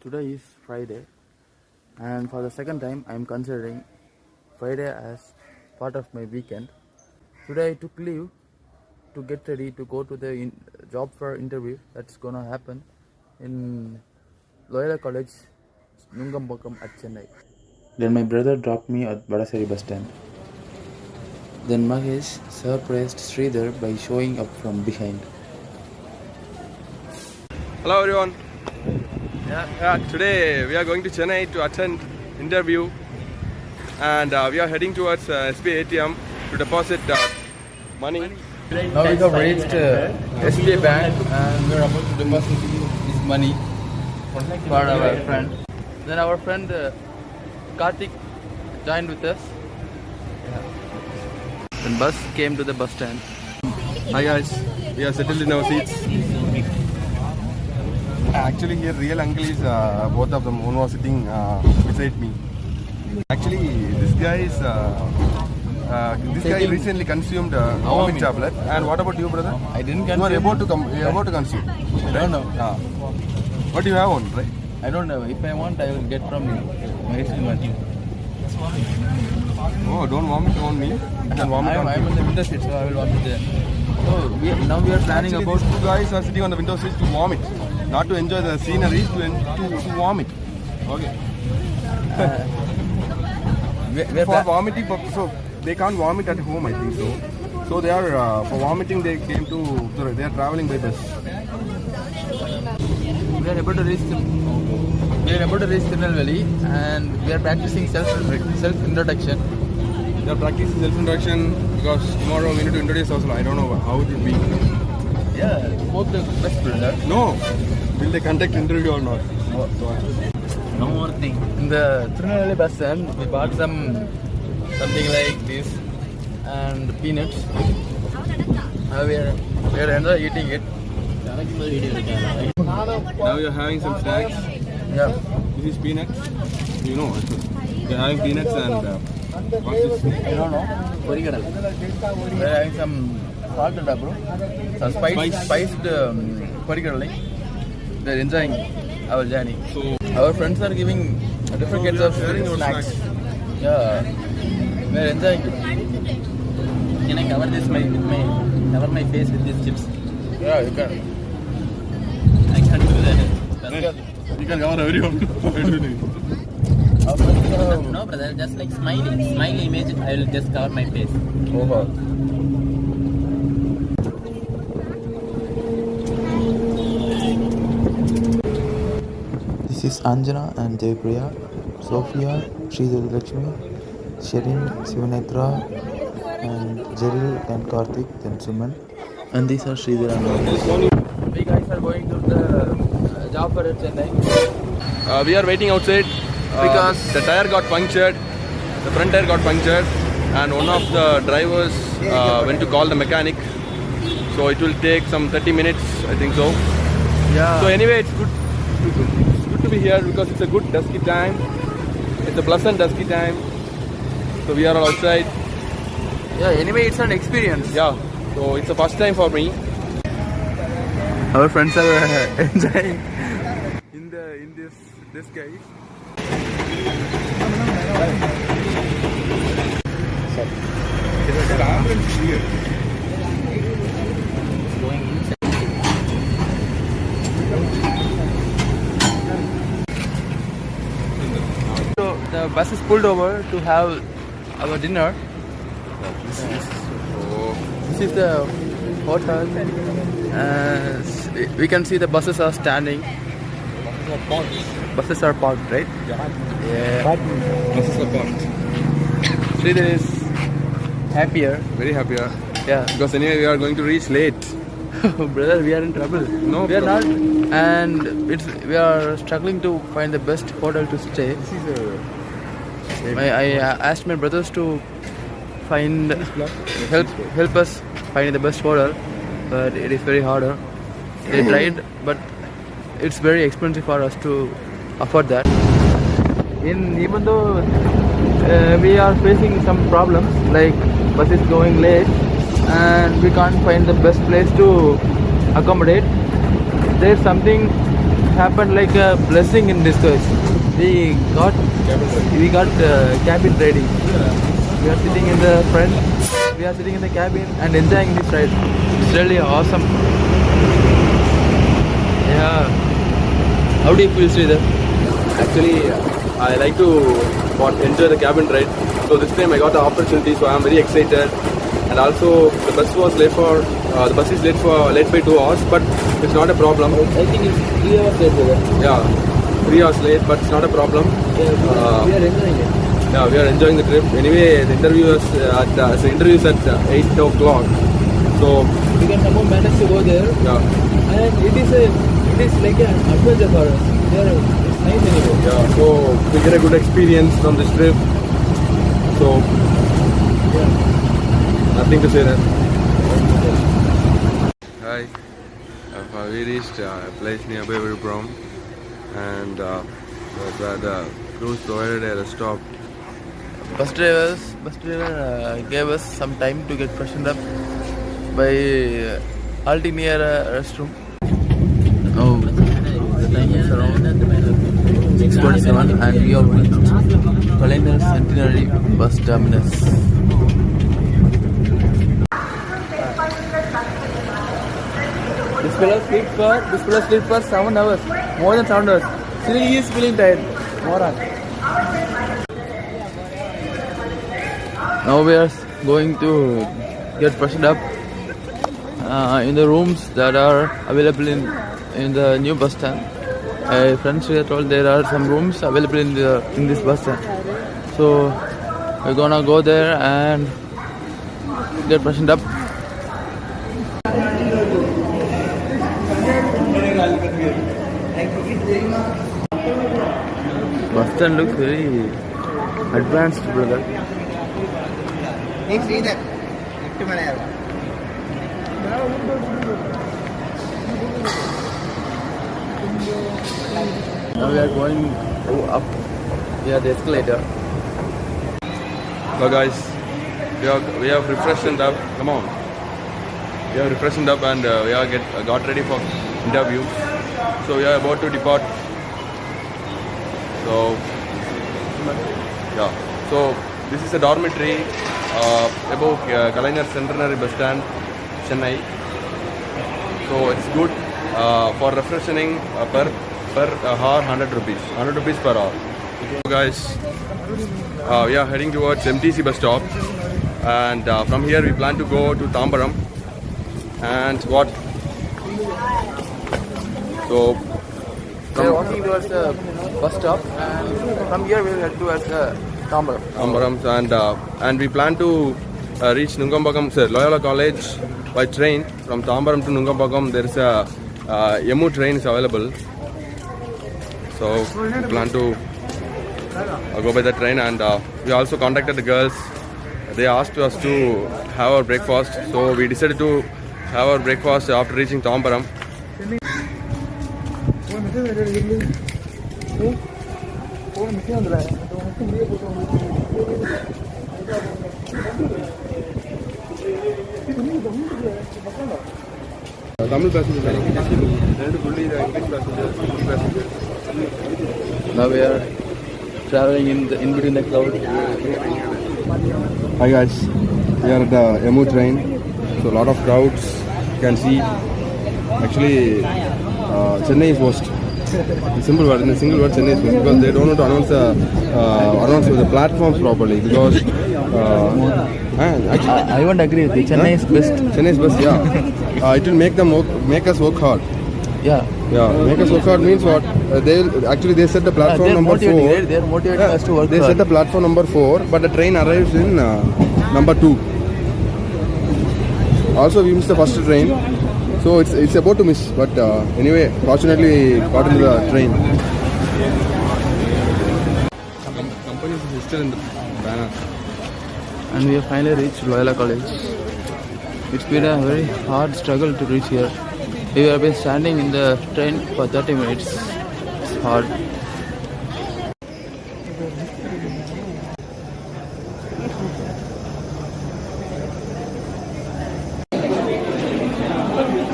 Today is Friday, and for the second time I am considering Friday as part of my weekend. Today I took leave to get ready to go to the job fair interview that's gonna happen in Loyola College, Nungambakkam at Chennai. Then my brother dropped me at Vadasari bus stand. Then Mahesh surprised Sridhar by showing up from behind. Hello everyone. Today we are going to Chennai to attend interview, and we are heading towards SBI ATM to deposit money. Now we have reached SBI Bank and we are about to deposit this money for our friend. Then our friend Karthik joined with us. Then bus came to the bus stand. Hi guys, we are settled in our seats. Actually here real uncle is both of them. One was sitting beside me. Actually this guy recently consumed vomit tablet. And what about you, brother? I didn't You are about to consume. I don't know. What do you have on, right? I don't know. If I want, I will get from you. Oh, don't vomit on me. I can vomit on I'm you. in the window seat, so I will vomit there. So now we are planning Actually, about. these two guys are sitting on the window seat to vomit, not to enjoy the scenery, to vomit. Okay. For vomiting purpose, so they can't vomit at home, I think so. So they are for vomiting. They are traveling by bus. We are about to reach Tirunelveli and we are practicing self-introduction. They are practicing self-introduction because tomorrow we need to introduce ourselves. I don't know how it will be. Yeah, both the best brother. No, will they conduct interview or not? No more thing. In the Tirunelveli bus stand, we bought something like this and peanuts. We are enjoying eating it. Now we are having some snacks. Yeah. This is peanuts. You know, we are having peanuts and what's this? I don't know. Korikadal. We are having some salted bro. Some spiced korikadal. They are enjoying our journey. So Our friends are giving different kinds of snacks. Yeah. We are enjoying it. Can I cover my face with these chips? Yeah, you can. I can't do that. you can cover everyone. Our friends are. No, brother, just like smiley image. I will just cover my face. Oh. This is Anjana and Jaypriya, Sophia, Sridhar Lakshmi, Sherin, Sivanethra, and Jeril and Karthik, then Suman. And these are Sridhar and Mahesh. We guys are going to the job fair at Chennai. We are waiting outside because the tire got punctured. The front tire got punctured, and one of the drivers went to call the mechanic. So it will take some 30 minutes, I think so. Yeah. So anyway, it's good to be here because it's a good dusky time. It's a pleasant dusky time. So we are all outside. Yeah, anyway, it's an experience. Yeah. So it's the first time for me. Our friends are enjoying in this guy. So the bus is pulled over to have our dinner. This is the hotel. We can see the buses are standing. Buses are parked, right? Yeah. Buses are parked. Sridhar is happier. Very happier. Yeah. Because anyway, we are going to reach late. Brother, we are in trouble. No we are problem. not. And we are struggling to find the best hotel to stay. This is I asked my brothers to help us find the best hotel, but it is very harder. They tried, but it's very expensive for us to afford that. Even though we are facing some problems, like bus is going late and we can't find the best place to accommodate, there's something happened like a blessing in disguise. We got cabin riding. We are sitting in the front. We are sitting in the cabin and enjoying this ride. It's really awesome. Yeah. How do you feel, Sridhar? Actually, I like to enjoy the cabin ride. So this time I got the opportunity, so I am very excited. And also the bus was late for the bus is late by 2 hours, but it's not a problem. I think it's 3 hours later. Yeah, 3 hours late, but it's not a problem. We are enjoying it. Yeah, we are enjoying the trip. Anyway, the interview is at 8 o'clock. So We can somehow manage to go there. yeah, And it is like an adventure for us. It's nice anyway. yeah. So we get a good experience from this trip. So nothing to say there. Hi. We reached a place nearby Virupuram, and where the cruise provided a stop. Bus driver gave us some time to get freshened up by halting near a restroom. Oh, the time is around 6:27 and we have reached Kalainar Centenary Bus Terminus. This fellow slept for 7 hours, more than 7 hours. Still he is feeling tired. Moron. Now we are going to get freshened up in the rooms that are available in the new bus stand. Friends here told there are some rooms available in this bus stand. So we're gonna go there and get freshened up. Bus stand looks very advanced, brother. Now we are going up via the escalator. So guys, we have refreshed up. Come on. We have refreshed up and we have got ready for interview. So we are about to depart. So yeah. So this is a dormitory above Kalainar Centenary Bus Stand, Chennai. So it's good for refreshing per hour 100 rupees. 100 rupees per hour. So guys, we are heading towards MTC bus stop, and from here we plan to go to Tambaram. And what? So We are walking towards the bus stop, and from here we will head towards Tambaram. And we plan to reach Nungampakam, Loyola College by train. From Tambaram to Nungampakam, there is a Yemu train is available. So we plan to go by the train, and we also contacted the girls. They asked us to have our breakfast, so we decided to have our breakfast after reaching Tambaram. Tamil passengers, English passengers. Now we are traveling in between the crowd. Hi guys, we are at the Yemu train. So a lot of crowds you can see. Actually, Chennai is worst. In single word, Chennai is worst because they don't know to announce the platforms properly. Because actually, I won't agree with you. Chennai is best. Chennai is best, yeah. It will make us work hard. Yeah. Yeah, make us work hard means what? They set the platform number 4. They're motivating us to work They hard. set the platform number 4, but the train arrives in number 2. Also, we missed the first train, so it's about to miss. But anyway, fortunately, got into the train. Company is still in the banner. And we have finally reached Loyola College. It's been a very hard struggle to reach here. We have been standing in the train for 30 minutes. It's hard.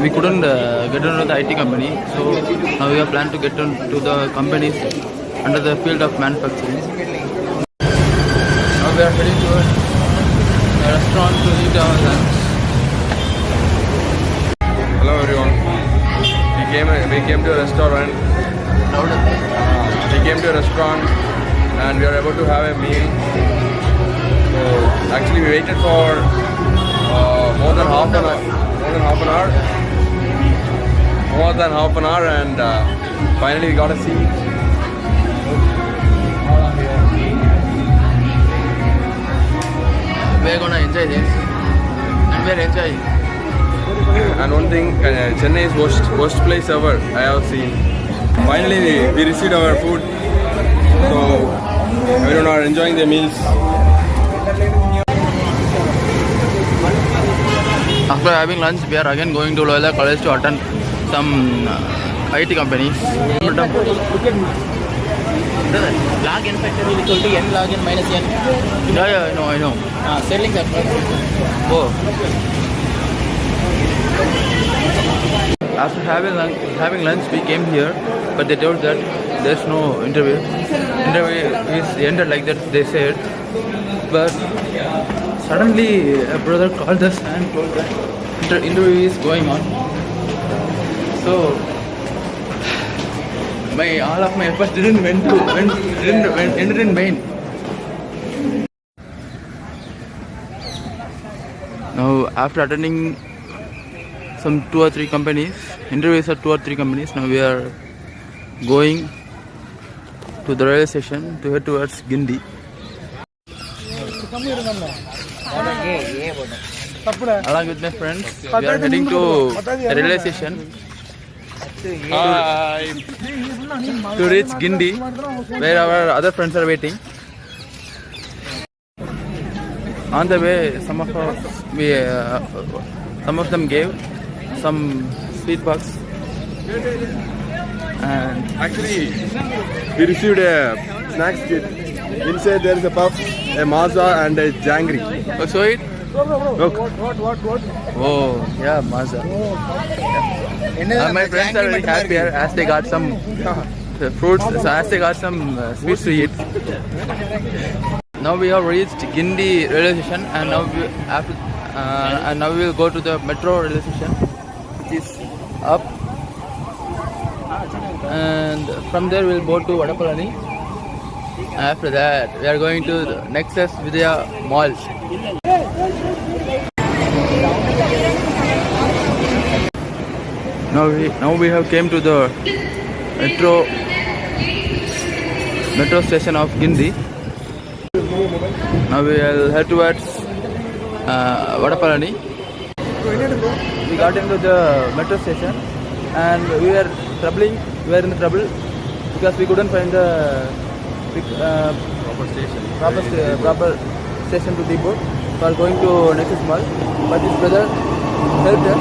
we couldn't get into the IT company, so now we have planned to get into the companies under the field of manufacturing. Now we are heading to a restaurant to eat our lunch. Hello everyone. We came to a restaurant. We came to a restaurant and we are about to have a meal. So actually we waited for more than half an hour, and finally we got a seat. We are gonna enjoy this, and we are enjoying. And one thing, Chennai is worst place ever I have seen. Finally we received our food, so everyone are enjoying their meals. After having lunch, we are again going to Loyola College to attend some IT companies. Log n factor is equal to n log n minus n. Yeah, I know. Sterling that. Oh. After having lunch, we came here, but they told that there's no interview. Interview is ended like that, they said. But suddenly a brother called us and told that the interview is going on. So all of my efforts didn't ended in vain. Now after attending some 2 or 3 companies, interviews at 2 or 3 companies, now we are going to the railway station to head towards Gindi. Along with my friends, we are heading to the railway station to reach Gindi, where our other friends are waiting. On the way, some of them gave some sweet bucks, and Actually, we received a snacks kit. Inside there is a puff, a maza and a jangri. oh, show it. Look. Oh, yeah, Mazda. My friends are very happy as they got some fruits, as they got some sweets to eat. Now we have reached Gindi railway station, and now we will go to the metro railway station, which is up. And from there we will go to Vadapalani. After that, we are going to the Nexus Vidya Mall. Now we have came to the metro station of Gindi. Now we will head towards Vadapalani. We got into the metro station and we were in trouble because we couldn't find the proper station to depot. We are going to Nexus Mall, but this brother helped us.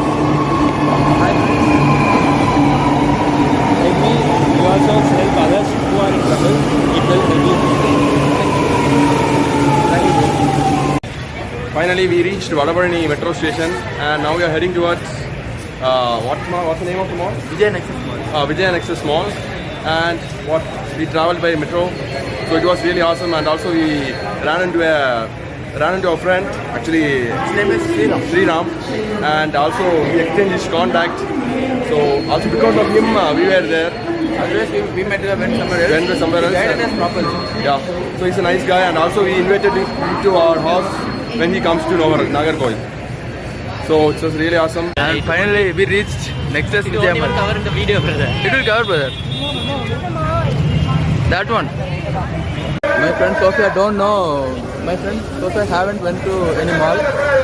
Like me, you also help others who are in trouble. It will help you. Finally, we reached Vadapalani metro station, and now we are heading towards what's the name of the mall? Vijay Nexus Mall. Vijay Nexus Mall. And we traveled by metro, so it was really awesome. And also we ran into a friend. Actually, His name is Sriram, and also we exchanged his contact. So also because of him, we were there. Otherwise, we went somewhere else. Went somewhere else. He guided us properly. Yeah. So he's a nice guy, and also we invited him to our house when he comes to Nagarkoil. So it was really awesome. And finally, we reached Nexus It Vijay won't even Mall. cover in the video, brother. It will cover, brother. That one. My friend Sophia don't know. My friend Sophia haven't went to any mall,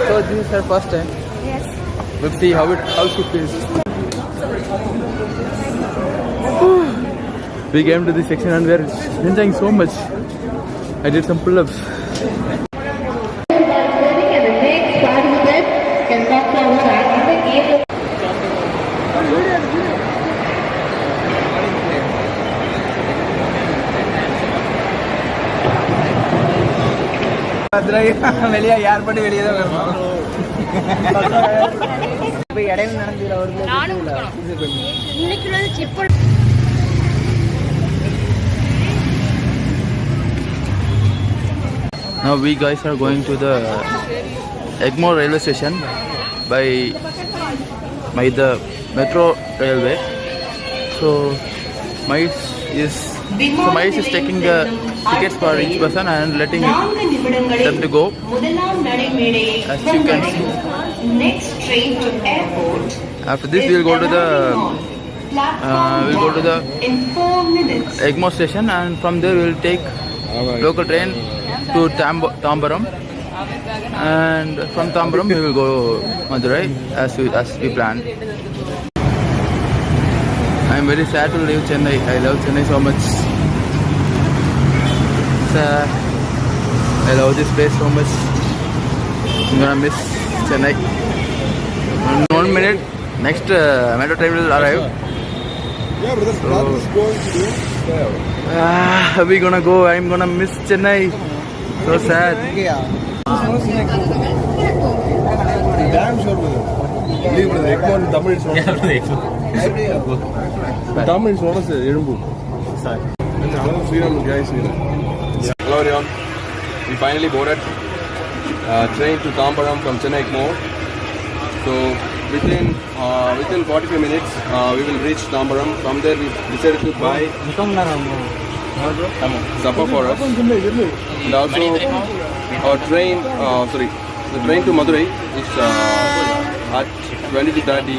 so this is her first time. Yes. We'll see how she feels. We came to this section and we are enjoying so much. I did some pull-ups. And the next participant can come forward and the game. வெளியே யார் பண்ணி வெளியே தான் வரணும். இடையில நடந்துல ஒரு இன்னைக்கு check. Now we guys are going to the Egmore railway station by the metro railway. So Mice is taking the tickets for each person and letting them to go. As you can see. Next train to airport. After this, we'll go to the Egmore station, and from there we'll take local train to Tambaram, and from Tambaram we will go Madurai as we planned. I am very sad to leave Chennai. I love Chennai so much. I love this place so much. I'm gonna miss Chennai. In 1 minute, next metro train will arrive. Yeah, but that's going to do. We gonna go. I'm gonna miss Chennai. So sad. Damn sure, brother. Leave, brother. Egmore in Tamil is not. Tamil is not a Irumbu. Sorry. Guys, hello everyone. We finally boarded train to Tambaram from Chennai Egmore. So within 45 minutes we will reach Tambaram. From there we decided to buy supper for us, and also our train the train to Madurai is at 20:30.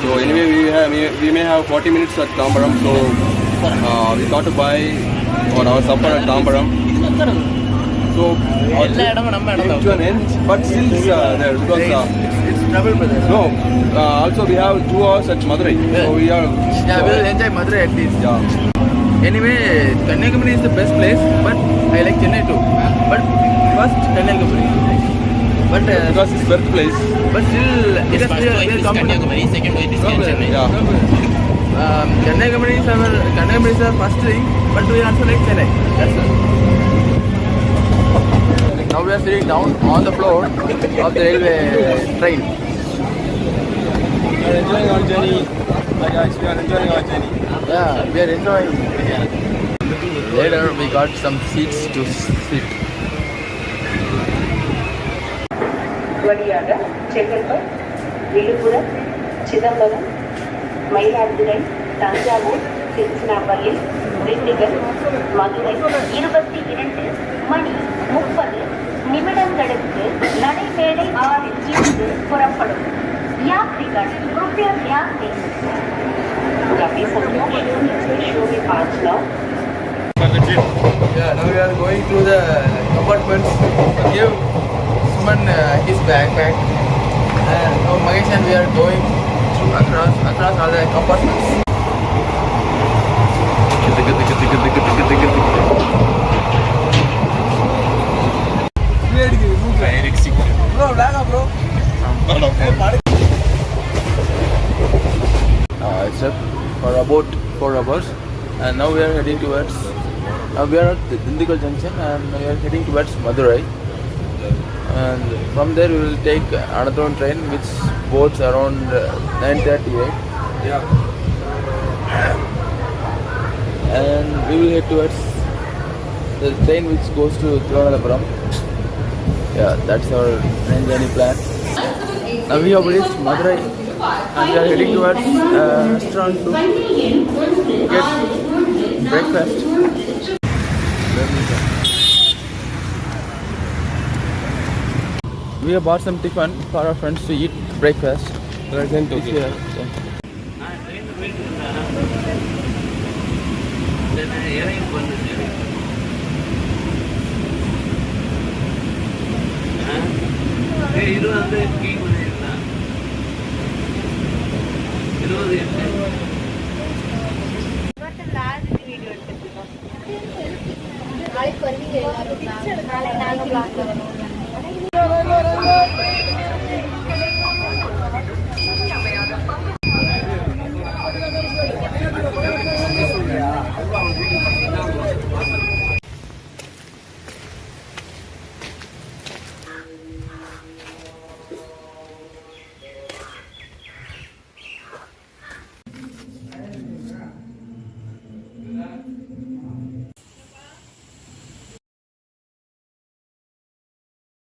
So anyway we may have 40 minutes at Tambaram, so we thought to buy our supper at Tambaram. So our trip came to an end, but still there because It's trouble, brother. no also we have 2 hours at Madurai, so we are We'll enjoy Madurai at least. yeah. Anyway, Kanyakumari is the best place, but I like Chennai too. But first Kanyakumari. But Because it's birthplace. but still, it is Kanyakumari, second way is Chennai. Yeah. Kanyakumari is our first thing, but we also like Chennai. That's all. Now we are sitting down on the floor of the railway train. We are enjoying our journey. Guys, we are enjoying our journey. Yeah, we are enjoying. Later we got some seats to sit. வழியாக செங்கல்பட்டு, விழுப்புரம், சிதம்பரம், மயிலாடுதுறை, தஞ்சாவூர், திருச்சிராப்பள்ளி, திண்டுக்கல், மதுரை 22 மணி 30 நிமிடங்களுக்கு நடைமேடை 6 இருந்து புறப்படும். यात्रीगण कृपया ध्यान दें. काफी संख्या में शो में 5 now. Yeah, now we are going to the compartments. Give Suman his backpack, and now Mahesh and we are going through across all the compartments. It's up for about 4 hours, and now we are heading towards. We are at Dindigul Junction, and we are heading towards Madurai. And from there we will take another train which boards around 9:38. Yeah. And we will head towards the train which goes to Thiruvananthapuram. Yeah, that's our train journey plan. Now we have reached Madurai, and we are heading towards a restaurant to get breakfast. We have bought some tiffin for our friends to eat breakfast. Present, It's okay. here, so. நாளைக்கு வருவீங்க எல்லாரும். நாளைக்கு நாங்கள்